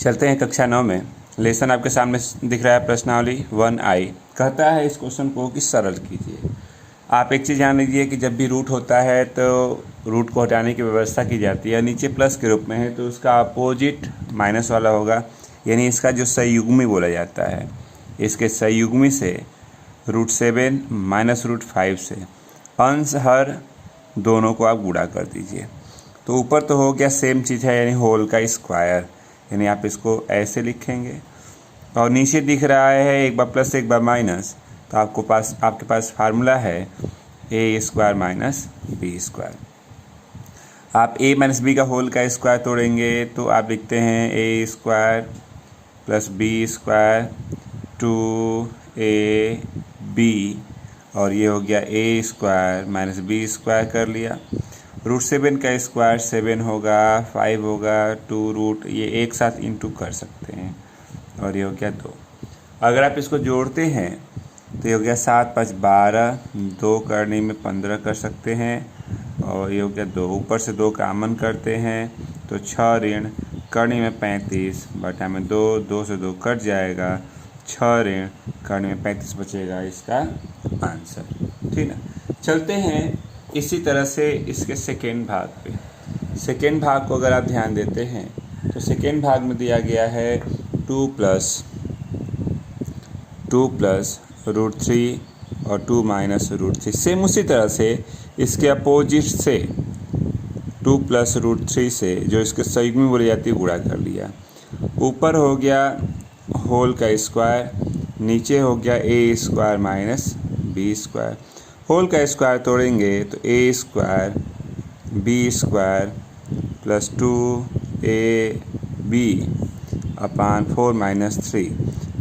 चलते हैं कक्षा 9 में। लेसन आपके सामने दिख रहा है प्रश्नावली 1I। कहता है इस क्वेश्चन को कि सरल कीजिए। आप एक चीज़ जान लीजिए कि जब भी रूट होता है तो रूट को हटाने की व्यवस्था की जाती है। नीचे प्लस के रूप में है तो उसका अपोजिट माइनस वाला होगा, यानी इसका जो संयुग्मी बोला जाता है, इसके संयुग्मी से √7 माइनस √5 से अंश हर दोनों को आप गुणा कर दीजिए। तो ऊपर तो हो गया सेम चीज़ है, यानी होल का स्क्वायर, यानी आप इसको ऐसे लिखेंगे। और नीचे दिख रहा है एक बार प्लस एक बार माइनस, तो आपके पास फार्मूला है a² माइनस b²। आप a माइनस बी का होल का स्क्वायर तोड़ेंगे तो आप लिखते हैं a² प्लस b² 2ab, और ये हो गया a² माइनस b² कर लिया। √7 का स्क्वायर 7 होगा, 5 होगा, 2 रूट, ये एक साथ इंटू कर सकते हैं, और ये हो गया 2। अगर आप इसको जोड़ते हैं तो ये हो गया 7 5 12, 2 करने में 15 कर सकते हैं, और ये हो गया 2। ऊपर से 2 कामन करते हैं तो 6 ऋण करने में 35 बटा में 2, 2 से 2 कट जाएगा, 6 ऋण करने में 35 बचेगा इसका आंसर। ठीक ना। चलते हैं इसी तरह से इसके सेकेंड भाग पे। सेकेंड भाग को अगर आप ध्यान देते हैं तो सेकेंड भाग में दिया गया है 2 प्लस √3 और 2 माइनस √3। सेम उसी तरह से इसके अपोजिट से 2 प्लस √3 से जो इसके संयुग्मी बोली जाती है गुणा कर लिया। ऊपर हो गया होल का स्क्वायर, नीचे हो गया a² माइनस b²। होल का स्क्वायर तोड़ेंगे तो a² b² प्लस 2ab अपान 4 माइनस 3,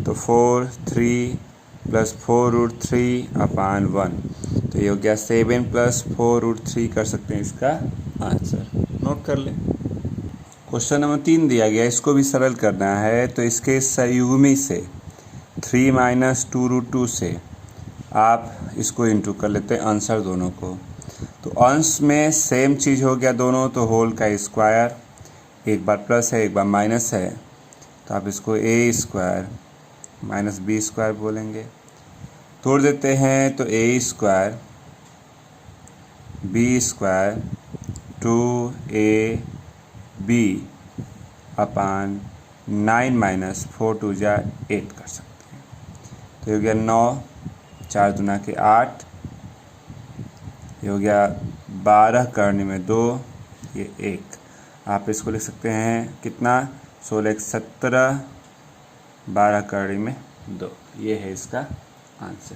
तो 4 3 प्लस 4√3 अपान 1, तो ये हो गया 7 प्लस 4√3 कर सकते हैं इसका आंसर। नोट कर लें। क्वेश्चन नंबर 3 दिया गया, इसको भी सरल करना है तो इसके संयुग्मी से 3 माइनस 2√2 से आप इसको इंटू कर लेते हैं आंसर दोनों को। तो अंश में सेम चीज़ हो गया दोनों, तो होल का स्क्वायर, एक बार प्लस है एक बार माइनस है, तो आप इसको a² माइनस b² बोलेंगे। तोड़ देते हैं तो a² b² 2ab अपान 9 माइनस 4 2 जा 8 कर सकते हैं। तो ये हो गया 9, 4 दूना के 8, ये हो गया 12 करने में 2, ये 1। आप इसको लिख सकते हैं कितना, 16 17, 12 करने में 2, ये है इसका आंसर।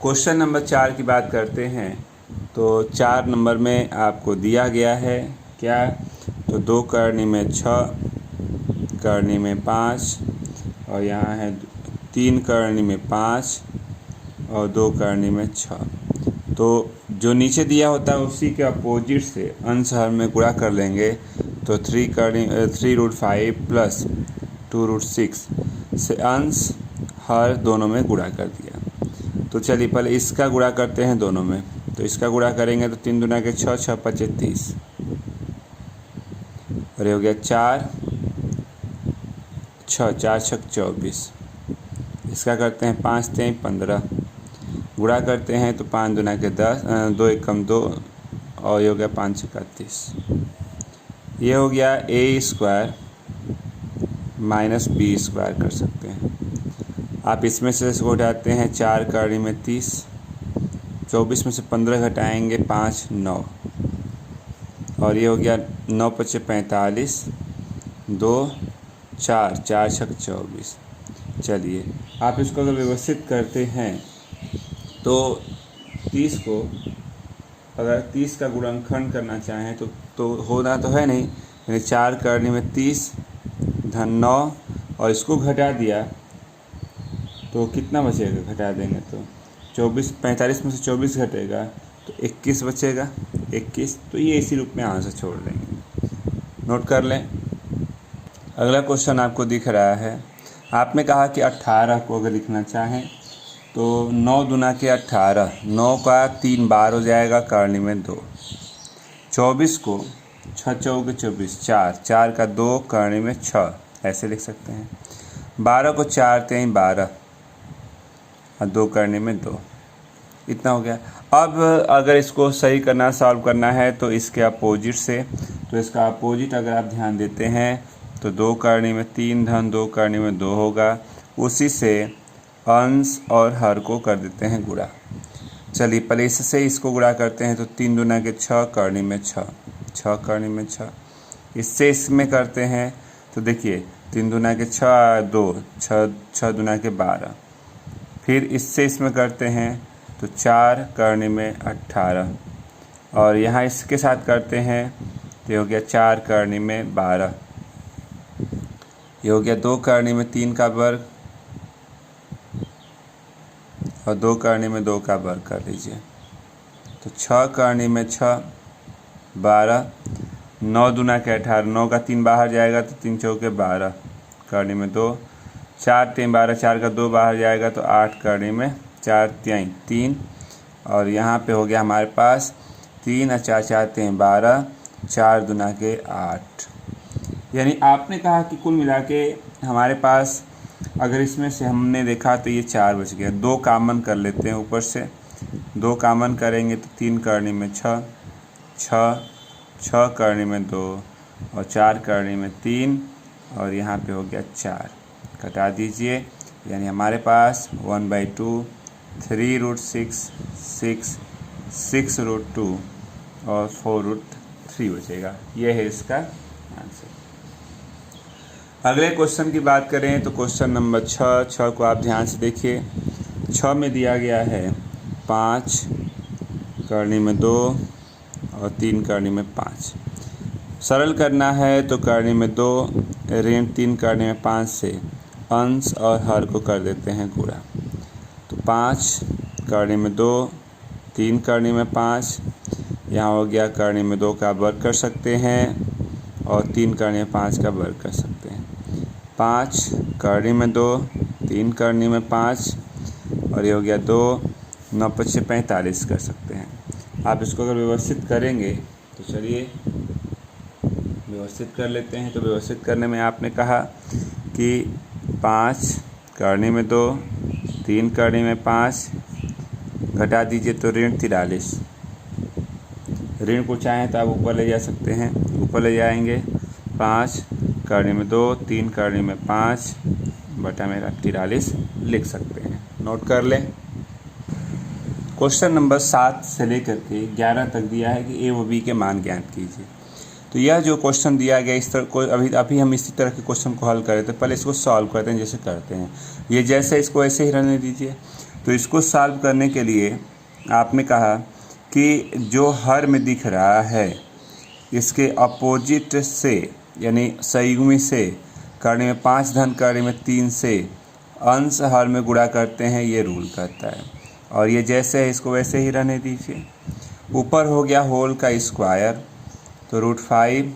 क्वेश्चन नंबर 4 की बात करते हैं तो 4 नंबर में आपको दिया गया है क्या, तो 2 करने में 6, करने में 5, और यहाँ है 3 करने में 5 और 2 करने में 6। तो जो नीचे दिया होता है उसी के अपोजिट से अंश हर में गुणा कर लेंगे, तो 3√5 प्लस 2√6 से अंश हर दोनों में गुणा कर दिया। तो चलिए पहले इसका गुणा करते हैं दोनों में। तो इसका गुणा करेंगे तो 3 दूना के 6, 6 5 30, और ये हो गया 4 6, 4 6 24। इसका करते हैं 5 3 15, गुणा करते हैं तो 5 दूना के 10, 2 एकम 2, और ये हो गया 5 6 31। ये हो गया a² माइनस b² कर सकते हैं। आप इसमें से इसको उठाते हैं, 4 करने में 30, 24 में से 15 घटाएंगे 5 9, और ये हो गया 9 5 45, 2 4 4 6 24। चलिए आप इसको अगर व्यवस्थित करते हैं तो 30 को अगर 30 का गुणनखंड करना चाहें तो होना तो है नहीं, यानी 4 करने में 30 धन 9, और इसको घटा दिया तो कितना बचेगा, घटा देंगे तो 24, 45 में से 24 घटेगा तो 21 बचेगा, 21। तो ये इसी रूप में आंसर छोड़ देंगे। नोट कर लें। अगला क्वेश्चन आपको दिख रहा है, आपने कहा कि 18 को अगर लिखना चाहें तो 9 दूना के 18, 9 का 3 बार हो जाएगा, करने में 2। 24 को 6 चौके 24, 4, 4 का 2 करने में 6, ऐसे लिख सकते हैं। 12 को 4 तेईं 12 और 2 करने में 2, इतना हो गया। अब अगर इसको सही करना, सॉल्व करना है तो इसके अपोजिट से, तो इसका अपोजिट अगर आप ध्यान देते हैं तो 2 करने में 3 धन 2 करने में 2 होगा। उसी से अंश और हर को कर देते हैं गुणा। चलिए पहले इससे इसको गुणा करते हैं, तो 3 दूना के 6 करने में 6, 6 करने में 6। इससे इसमें करते हैं तो देखिए 3 दूना के 6 2, 6 दूना के 12। फिर इससे इसमें करते हैं तो 4 करने में 18, और यहाँ इसके साथ करते हैं तो ये हो गया 4 करने में 12, ये हो गया 2 करने में 3 का वर्ग और 2 करने में 2 का वर्ग कर लीजिए। तो 6 करने में 6 12, 9 दूना के 18, 9 का 3 बाहर जाएगा तो 3 चौके 12 करने में 2, 4 3 12, 4 का 2 बाहर जाएगा तो 8 करने में 4 3 3, और यहाँ पे हो गया हमारे पास 3 और 4 4 3 12, 4 दूना के 8। यानी आपने कहा कि कुल मिला के हमारे पास अगर इसमें से हमने देखा तो ये 4 बच गया। 2 कॉमन कर लेते हैं ऊपर से, 2 कॉमन करेंगे तो 3 करने में 6, 6 करने में 2 और 4 करने में 3, और यहाँ पे हो गया 4, कटा दीजिए। यानी हमारे पास 1/2, 3√6, 6, 6√2 और 4√3 बचेगा। यह है इसका आंसर। अगले क्वेश्चन की बात करें तो क्वेश्चन नंबर 6 को आप ध्यान से देखिए। 6 में दिया गया है 5 करने में 2 और 3 करने में 5। सरल करना है तो करने में 2 ऋण 3 करने में 5 से अंश और हर को कर देते हैं गुणा। तो 5 करने में 2, 3 करने में 5, यहाँ हो गया करने में 2 का वर्ग कर सकते हैं और 3 करने में 5 का वर्ग कर सकते हैं। 5 करने में 2, 3 करने में 5, और ये हो गया 2, 9 5 45 कर सकते हैं। आप इसको अगर व्यवस्थित करेंगे तो चलिए व्यवस्थित कर लेते हैं। तो व्यवस्थित करने में आपने कहा कि 5 करने में 2, 3 करने में 5, घटा दीजिए तो ऋण 43। ऋण को चाहें तो आप ऊपर ले जा सकते हैं, ऊपर ले जाएंगे। 5 करने में 2, 3 करने में 5 बटा मेरा 43 लिख सकते हैं। नोट कर लें। क्वेश्चन नंबर 7 से लेकर के 11 तक दिया है कि ए व बी के मान ज्ञात कीजिए। तो यह जो क्वेश्चन दिया गया इस तरह को अभी हम इसी तरह के क्वेश्चन को हल करें तो पहले इसको सॉल्व करते हैं जैसे करते हैं। ये जैसे इसको ऐसे ही रहने दीजिए। तो इसको सॉल्व करने के लिए आपने कहा कि जो हर में दिख रहा है इसके अपोजिट से यानी संयुग्मी से करने में 5 धन करने में 3 से अंश हर में गुणा करते हैं, ये रूल कहता है। और ये जैसे है इसको वैसे ही रहने दीजिए। ऊपर हो गया होल का स्क्वायर, तो √5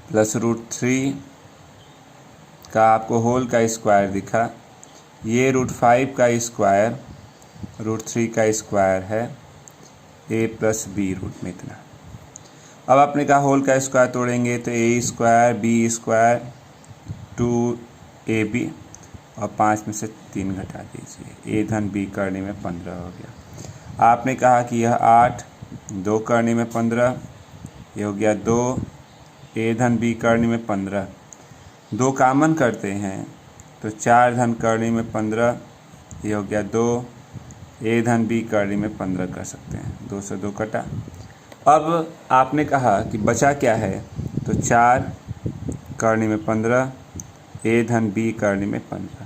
प्लस √3 का आपको होल का स्क्वायर दिखा। ये √5 का स्क्वायर √3 का स्क्वायर है a प्लस बी रूट में इतना। अब आपने कहा होल का स्क्वायर तोड़ेंगे तो a square b square 2ab और 5 में से 3 घटा दीजिए। a धन b करने में 15 हो गया। आपने कहा कि यह 8 2 करने में 15, ये हो गया 2 a धन b करने में 15। 2 कॉमन करते हैं तो 4 धन करने में 15, ये हो गया 2 a धन b करने में 15 कर सकते हैं। 2 से 2 कटा। अब आपने कहा कि बचा क्या है, तो 4 करने में 15, a धन b करने में 15।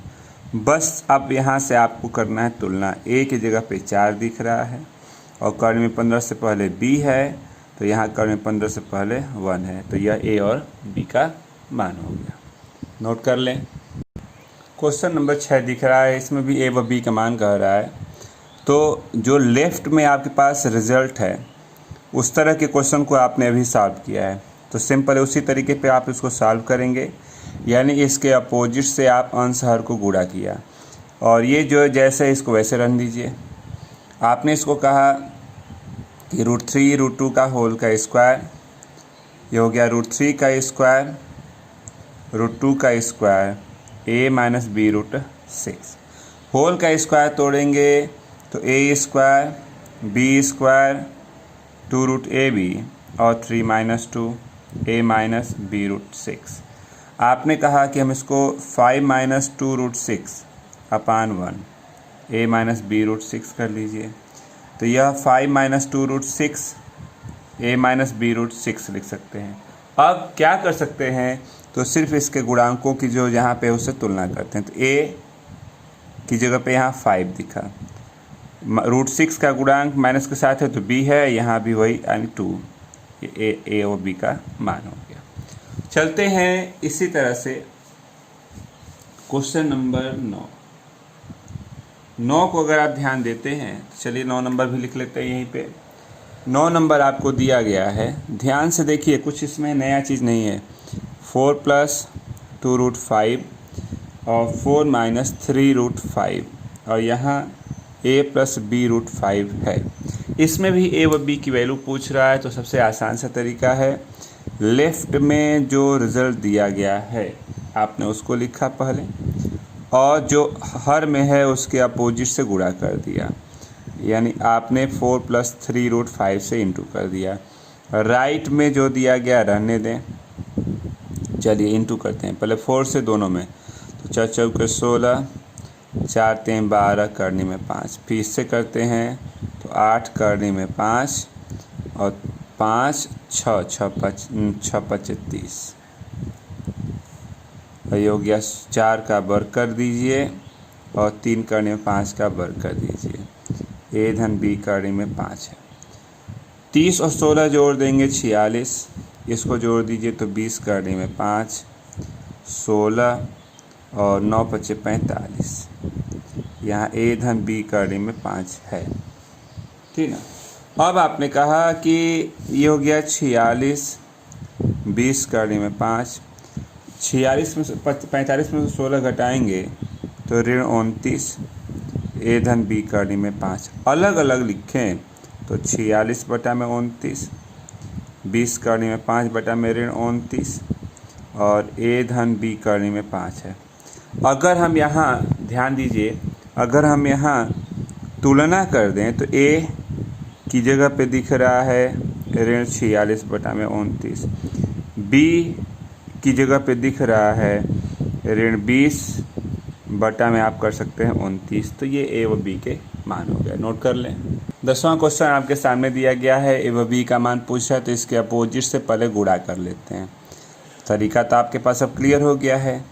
बस अब यहाँ से आपको करना है तुलना। a की जगह पे 4 दिख रहा है और करने में 15 से पहले b है, तो यहाँ करने में 15 से पहले 1 है, तो यह a और b का मान हो गया। नोट कर लें। क्वेश्चन नंबर 6 दिख रहा है, इसमें भी a व b का मान कह रहा है। तो जो लेफ्ट में आपके पास रिजल्ट है उस तरह के क्वेश्चन को आपने अभी सॉल्व किया है, तो सिंपल है उसी तरीके पे आप इसको सॉल्व करेंगे। यानी इसके अपोजिट से आप अंश हर को गुणा किया और ये जो जैसे इसको वैसे रख दीजिए। आपने इसको कहा कि √3 √2 का होल का स्क्वायर ये हो गया √3 का स्क्वायर √2 का square a minus b √6। Whole का स्क्वायर तोड़ेंगे तो a square b square 2√ab और 3 माइनस 2 a माइनस बी √6। आपने कहा कि हम इसको 5 minus 2√6 upon 1 a minus b √6 कर लीजिए। तो यह 5 माइनस 2√6 a माइनस बी √6 लिख सकते हैं। अब क्या कर सकते हैं, तो सिर्फ इसके गुणांकों की जो यहाँ पे उससे तुलना करते हैं। तो a की जगह पे यहाँ 5 दिखा, √6 का गुणांक माइनस के साथ है तो b है, यहाँ भी वही यानी 2, ये a और b का मान हो गया। चलते हैं इसी तरह से क्वेश्चन नंबर 9 को अगर आप ध्यान देते हैं, चलिए 9 नंबर भी लिख लेते हैं यहीं पे। 9 नंबर आपको दिया गया है, ध्यान से देखिए, कुछ इसमें नया चीज़ नहीं है। 4 + 2√5 और 4 माइनस 3√5 और यहाँ a + b √5 है। इसमें भी a व b की वैल्यू पूछ रहा है, तो सबसे आसान सा तरीका है, लेफ्ट में जो रिज़ल्ट दिया गया है आपने उसको लिखा पहले, और जो हर में है उसके अपोजिट से गुणा कर दिया, यानी आपने 4 + 3√5 से इंटू कर दिया। राइट में जो दिया गया रहने दें, चलिए इंटू करते हैं पहले 4 से दोनों में। तो 4 चौके 16, 4 3 12 करनी में 5, फिर इससे करते हैं तो 8 करनी में 5 और 5 6 6 5 30। ये हो गया 4 का वर्ग कर दीजिए और 3 करने में 5 का वर्ग कर दीजिए। a धन b करने में 5 है। 30 और 16 जोड़ देंगे 46, इसको जोड़ दीजिए तो 20 करने में 5, 16 और 9 × 5 = 45। यहाँ a धन b करने में 5 है, ठीक ना। अब आपने कहा कि ये हो गया 46, 20 करने में 5, 46 में से 45 में से 16 घटाएंगे तो ऋण 29, a धन b करने में 5। अलग अलग लिखें तो 46 बटा में 29, 20 करने में 5 बटा में ऋण 29 और a धन b करने में 5 है। अगर हम यहाँ ध्यान दीजिए, अगर हम यहाँ तुलना कर दें तो a की जगह पे दिख रहा है ऋण 46 बटा में 29, b की जगह पे दिख रहा है ऋण 20 बटा में आप कर सकते हैं 29। तो ये a व b के मान हो गया, नोट कर लें। 10वां क्वेश्चन आपके सामने दिया गया है, a व b का मान पूछा है, तो इसके अपोजिट से पहले गुणा कर लेते हैं। तरीका तो आपके पास अब क्लियर हो गया है।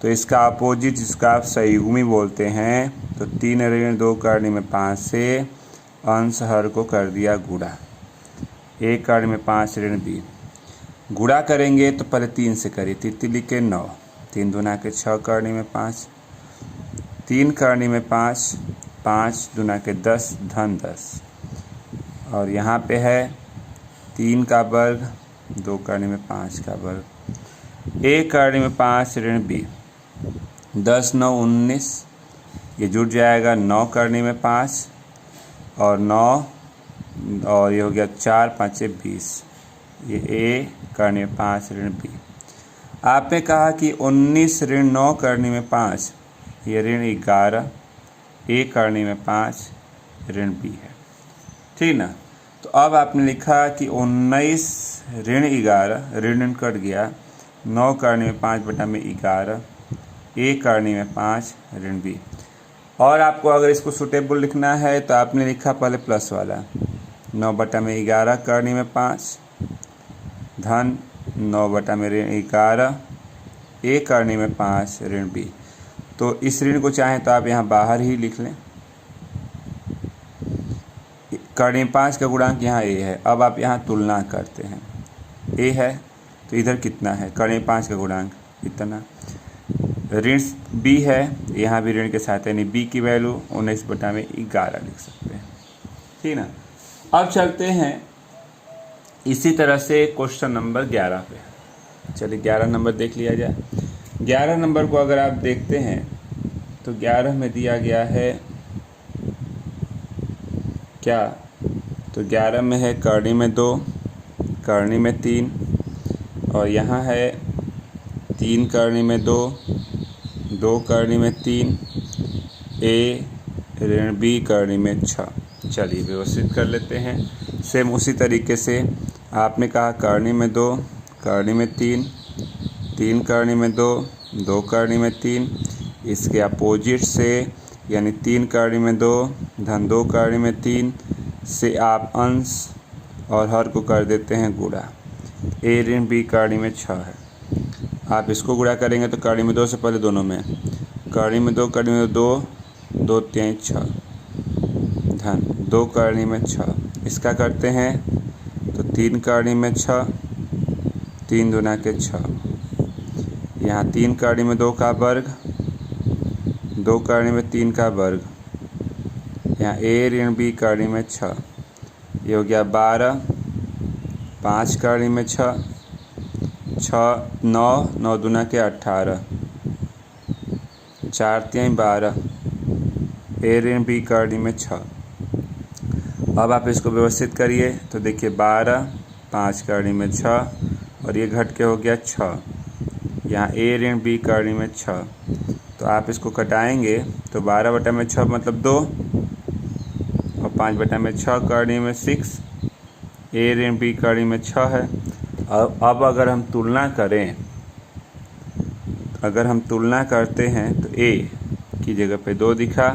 तो इसका अपोजिट, जिसका आप संयुग्मी बोलते हैं, तो 3 ऋण 2 करने में 5 से अंश हर को कर दिया गुणा, a करने में 5 ऋण b। गुणा करेंगे तो पहले 3 से करिए, 3 लिखे 9, 3 दूना के 6 करने में 5, 3 करने में 5, 5 दूना के 10 धन 10 और यहाँ पे है 3 का वर्ग, 2 करने में 5 का वर्ग, a करने में 5 ऋण b, 10 9 19, ये जुड़ जाएगा 9 करने में 5 और 9 और ये हो गया 4 5 20, ये a करने में 5 ऋण b। आपने कहा कि 19 ऋण 9 करने में 5, ये ऋण 11, a करने में 5 ऋण b है, ठीक ना। तो अब आपने लिखा कि 19 ऋण 11, ऋण कट गया, 9 करने में 5 बटा में 11, a करने में 5 ऋण b। और आपको अगर इसको सुटेबल लिखना है तो आपने लिखा पहले प्लस वाला, 9 बटा में 11 करने में 5 धन 9 बटा में ऋण 11, a करने में 5 ऋण b। तो इस ऋण को चाहें तो आप यहाँ बाहर ही लिख लें। करने में 5 का गुणांक यहाँ a है। अब आप यहाँ तुलना करते हैं, a है तो इधर कितना है, करने में 5 का गुणांक इतना, ऋण b है, यहाँ भी ऋण के साथ, यानी b की वैल्यू 19 बटा में 11 लिख सकते हैं, ठीक ना। अब चलते हैं इसी तरह से क्वेश्चन नंबर 11 पे। चलिए 11 नंबर देख लिया जाए। 11 नंबर को अगर आप देखते हैं तो 11 में दिया गया है क्या, तो 11 में है करनी में 2, करनी में 3, और यहाँ है 3 करनी में 2, 2 करनी में 3, a ऋण b करनी में 6। चलिए व्यवस्थित कर लेते हैं। सेम उसी तरीके से आपने कहा करनी में 2, करनी में 3, 3 करनी में 2, 2 करनी में 3, इसके अपोजिट से यानी 3 करनी में 2 धन 2 करनी में 3 से आप अंश और हर को कर देते हैं गुणा। a ऋण b करनी में 6 है। आप इसको गुणा करेंगे तो करनी में 2 से पहले दोनों में करनी में 2, करनी में 2, 2 3 6 धन 2 करनी में 6। इसका करते हैं तो 3 करनी में 6, 3 दूना के 6। यहाँ 3 करनी में 2 का वर्ग, 2 करनी में 3 का वर्ग, यहाँ a ऋण b करनी में 6, ये हो गया 12, 5 करनी में 6, 9, 9 दूना के 18, 4 3 12, a ऋण b करनी में 6। अब आप इसको व्यवस्थित करिए तो देखिए 12, 5 करनी में 6 और ये घट के हो गया 6। यहाँ a ऋण b करनी में 6, तो आप इसको कटाएंगे तो 12/6 मतलब 2 और 5/6 करनी में 6, a ऋण b करनी में 6 है। अब अगर हम तुलना करें, अगर हम तुलना करते हैं तो a की जगह पे 2 दिखा,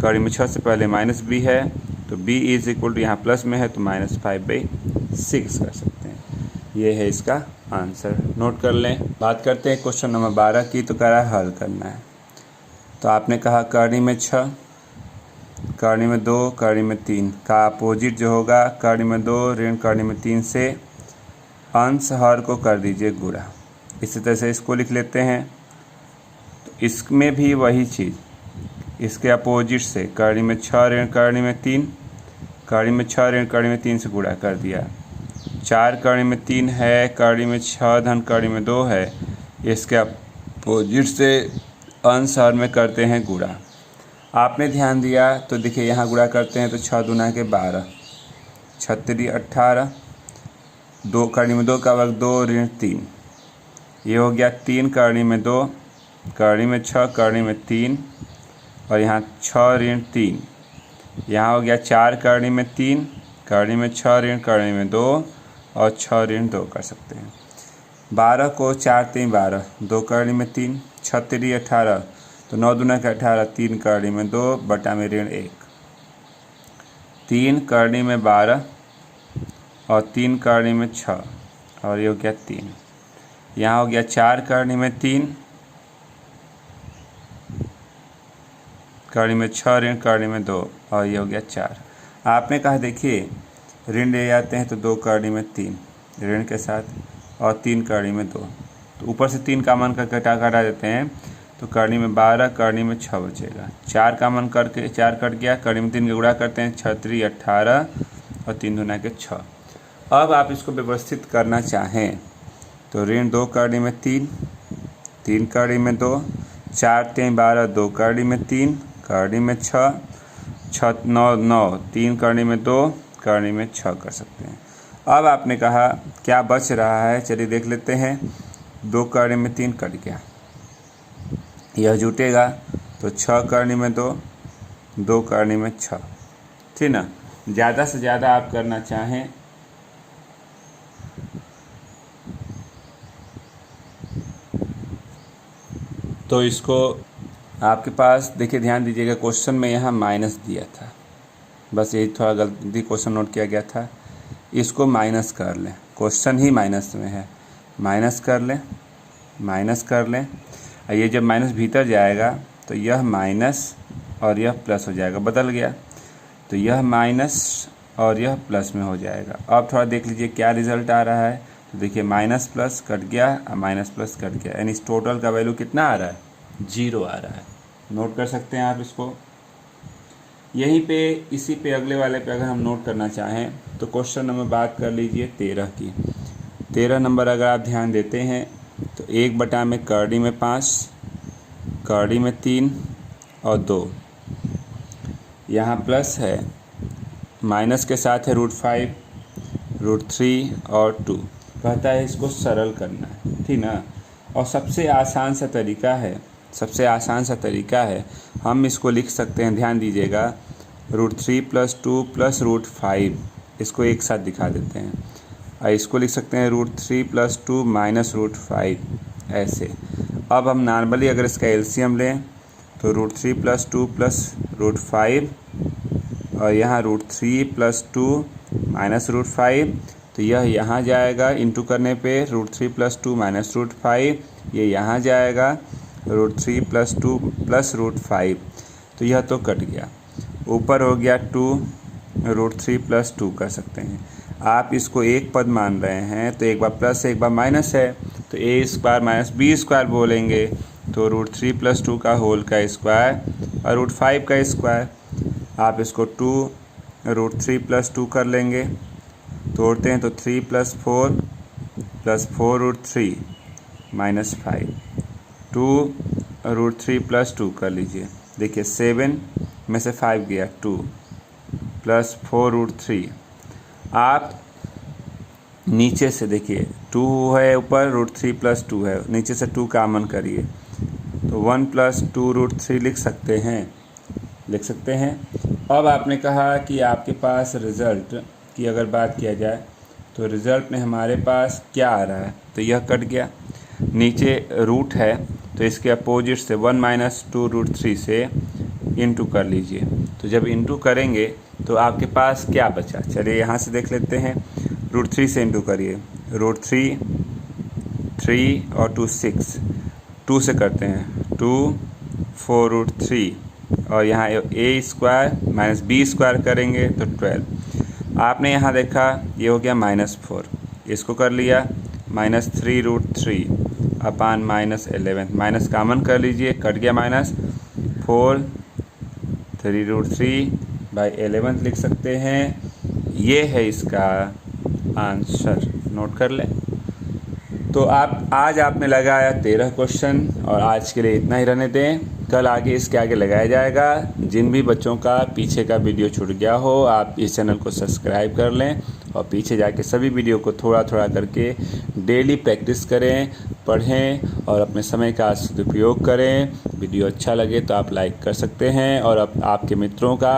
करनी में 6 से पहले माइनस b है तो b इज इक्वल टू यहाँ प्लस में है तो -5/6 कर सकते हैं। ये है इसका आंसर, नोट कर लें। बात करते हैं क्वेश्चन नंबर 12 की, तो कह रहा है हल करना है। तो आपने कहा करनी में 6, करनी में 2, करनी में 3 का अपोजिट जो होगा करनी में 2 ऋण करनी में 3 से अंश हर को कर दीजिए गुणा। इसी तरह से इसको लिख लेते हैं। तो इसमें भी वही चीज़, इसके अपोजिट से करनी में 6 ऋण करनी में 3, करनी में 6 ऋण करनी में 3 से गुणा कर दिया। 4 करनी में 3 है, करनी में 6 धन करनी में 2 है, इसके अपोजिट से अंश हर में करते हैं गुणा। आपने ध्यान दिया तो देखिए यहाँ गुणा करते हैं तो 6 दूना के 12, 6 3 18, 2 करनी में 2 का वर्ग 2 ऋण 3, ये हो गया 3 करनी में 2, करनी में 6, करनी में 3 और यहाँ 6 ऋण 3, यहाँ हो गया 4 करनी में 3, करनी में 6 ऋण करनी में 2 और 6 ऋण 2 कर सकते हैं। 12 को 4 3 12, 2 करनी में 3, 6 3 18 तो 9 दूना के 18, 3 करनी में 2 बटा में ऋण 1, 3 करनी में 12 और 3 करनी में 6 और ये हो गया 3। यहाँ हो गया 4 करनी में 3, करनी में 6 ऋण करनी में 2 और ये हो गया 4। आपने कहा देखिए ऋण ले जाते हैं तो 2 करनी में 3 ऋण के साथ और 3 करनी में 2, तो ऊपर से 3 का मन करके कटा देते हैं तो करनी में 12, करनी में 6 बचेगा। 4 का मन करके 4 कट गया, करनी में 3 का गुणा करते हैं 6 3 18 और 3 दूना के 6। अब आप इसको व्यवस्थित करना चाहें तो ऋण 2 करनी में 3, 3 करनी में 2, 4 3 12, 2 करनी में 3, करनी में 6, 6 9 9, 3 करनी में 2, करनी में 6 कर सकते हैं। अब आपने कहा क्या बच रहा है, चलिए देख लेते हैं। 2 करनी में 3 कट गया, यह जुटेगा तो 6 करनी में 2, 2 करनी में 6, ठीक ना। ज़्यादा से ज़्यादा आप करना चाहें तो इसको आपके पास देखिए, ध्यान दीजिएगा क्वेश्चन में यहाँ माइनस दिया था, बस यही थोड़ा गलती क्वेश्चन नोट किया गया था। इसको माइनस कर लें, क्वेश्चन ही माइनस में है, माइनस कर लें, माइनस कर लें। ये जब माइनस भीतर जाएगा तो यह माइनस और यह प्लस हो जाएगा, बदल गया तो यह माइनस और यह प्लस में हो जाएगा। अब थोड़ा देख लीजिए क्या रिजल्ट आ रहा है, तो देखिए माइनस प्लस कट गया और माइनस प्लस कट गया, यानी इस टोटल का वैल्यू कितना आ रहा है, 0 आ रहा है। नोट कर सकते हैं आप इसको। यहीं पे इसी पे अगले वाले पे अगर हम नोट करना चाहें तो क्वेश्चन नंबर बात कर लीजिए 13 की। 13 नंबर अगर आप ध्यान देते हैं तो 1 बटा में करनी में 5, करनी में 3 और 2, यहाँ प्लस है, माइनस के साथ है √5, √3 और 2। कहता है इसको सरल करना है, ठीक ना। और सबसे आसान सा तरीका है हम इसको लिख सकते हैं, ध्यान दीजिएगा, √3 + 2 + √5, इसको एक साथ दिखा देते हैं। और इसको लिख सकते हैं √3 + 2 - √5, ऐसे। अब हम नॉर्मली अगर इसका एलसीएम लें तो √3 + 2 + √5 और यहाँ √3 + 2 - √5, तो यह यहाँ जाएगा इंटू करने पे √3 + 2 - √5, ये यहाँ जाएगा √3 + 2 + √5, तो यह तो कट गया। ऊपर हो गया 2, √3 + 2 कर सकते हैं। आप इसको एक पद मान रहे हैं तो एक बार प्लस है एक बार माइनस है, तो a² - b² बोलेंगे, तो √3 + 2 का होल का स्क्वायर और √5 का स्क्वायर। आप इसको 2 √3 + 2 कर लेंगे, तोड़ते हैं तो 3 + 4 + 4 √3 - 5, 2 √3 + 2 कर लीजिए। देखिए 7 में से 5 गया, 2 + 4 √3। आप नीचे से देखिए 2 है ऊपर, √3 + 2 है, नीचे से 2 कॉमन करिए तो 1 + 2 √3 लिख सकते हैं। अब आपने कहा कि आपके पास रिज़ल्ट की अगर बात किया जाए तो रिज़ल्ट में हमारे पास क्या आ रहा है, तो यह कट गया। नीचे रूट है तो इसके अपोजिट से 1 - 2 √3 से इंटू कर लीजिए। तो जब इंटू करेंगे तो आपके पास क्या बचा, चलिए यहाँ से देख लेते हैं। √3 से इंटू करिए, √3 3 और 2 6, 2 से करते हैं 2 4 √3 और यहाँ a² - b² करेंगे तो 12। आपने यहाँ देखा ये हो गया -4, इसको कर लिया -3 √3 अपान -11, माइनस कॉमन कर लीजिए, कट गया -4, 3 √3/11 लिख सकते हैं। ये है इसका आंसर, नोट कर लें। तो आज आपने लगाया 13 क्वेश्चन और आज के लिए इतना ही रहने दें। कल आगे इसके आगे लगाया जाएगा। जिन भी बच्चों का पीछे का वीडियो छूट गया हो आप इस चैनल को सब्सक्राइब कर लें और पीछे जाके सभी वीडियो को थोड़ा थोड़ा करके डेली प्रैक्टिस करें, पढ़ें और अपने समय का सदुपयोग करें। वीडियो अच्छा लगे तो आप लाइक कर सकते हैं और आपके मित्रों का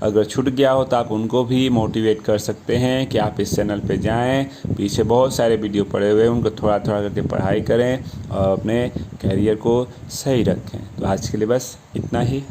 अगर छूट गया हो तो आप उनको भी मोटिवेट कर सकते हैं कि आप इस चैनल पे जाएं। पीछे बहुत सारे वीडियो पड़े हुए हैं, उनको थोड़ा थोड़ा करके पढ़ाई करें और अपने कैरियर को सही रखें। तो आज के लिए बस इतना ही।